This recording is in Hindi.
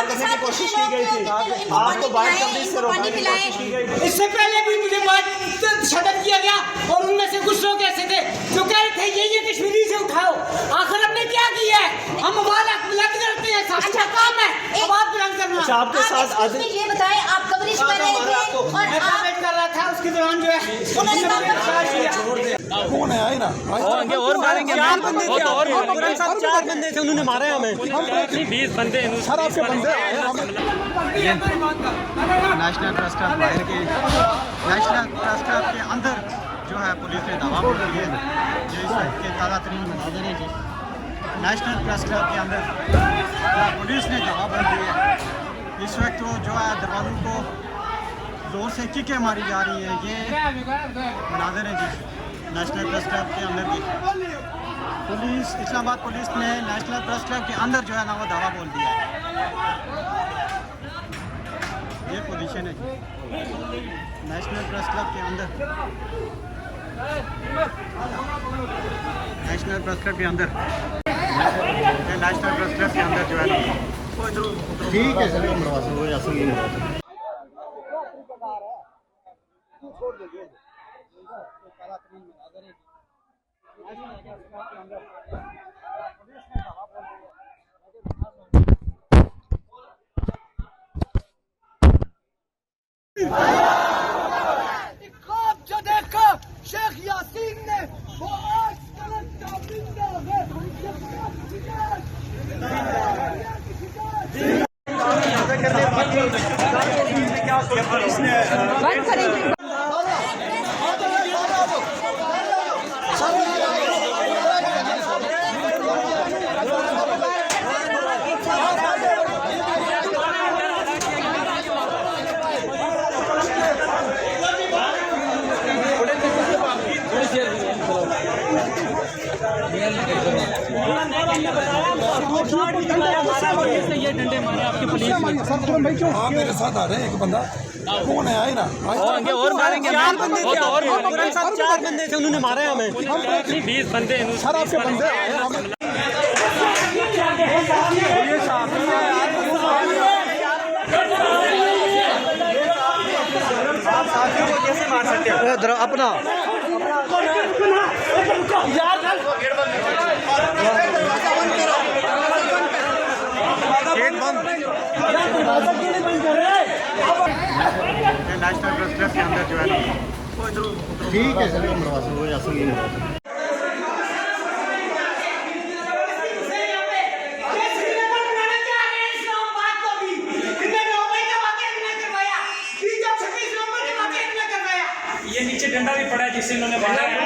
पार करने की कोशिश की गई थी। आपको बाइक कंपनी से रोकने की कोशिश की गई। इससे पहले भी मुझे बात सदन किया गया और उनमें से कुछ लोग ऐसे थे जो कह रहे थे ये कश्मीरी से उठाओ। आखिर हमने क्या किया है? हम हमारा बुलंद करते हैं, अच्छा काम है आवाज बुलंद करना। अच्छा, आपके साथ ये बताएं, आप कवरेज कर रहे थे और मैं कवरेज कर रहा था, उसके दौरान जो है कौन है आए ना और मारेंगे। 4 बंदे थे, और 4 बंदे थे, उन्होंने मारे हमें। 20 बंदे सर आपके बंदे नेशनल प्रेस क्लब बाहर के नेशनल प्रेस क्लब के अंदर जो है पुलिस ने दावा बोल दिया है जो इस वक्त के ताज़ा तरीन मनाजर हैं जी। नेशनल प्रेस क्लब के अंदर पुलिस ने दावा बोल दिया है। इस वक्त वो जो है दरवाज़ों को जोर से किकें मारी जा रही है। ये मनाजर हैं जी नेशनल प्रेस क्लब के अंदर की पुलिस, इस्लामाबाद पुलिस ने नेशनल प्रेस क्लब के अंदर जो है ना वो दावा बोल दिया है। ये पोजीशन है जी नेशनल प्रेस क्लब के अंदर, नेशनल प्रेस क्लब के अंदर, नेशनल प्रेस क्लब के अंदर जो है ठीक है सर जो देखा शेख यासीन ने वो आज कलम का बिंदा है। ये डंडे मारे आपके पुलिस में। हाँ मेरे साथ आ रहे हैं एक बंदा कौन है आए ना और मारेंगे। 4 बंदे थे, और 4 बंदे थे, उन्होंने मारे हमें। 20 बंदे सर आपके बंदे अपना नेशनल प्रेस क्लब के अंदर जो है ठीक है सर ये नीचे डंडा भी पड़ा है जिससे इन्होंने मारा है।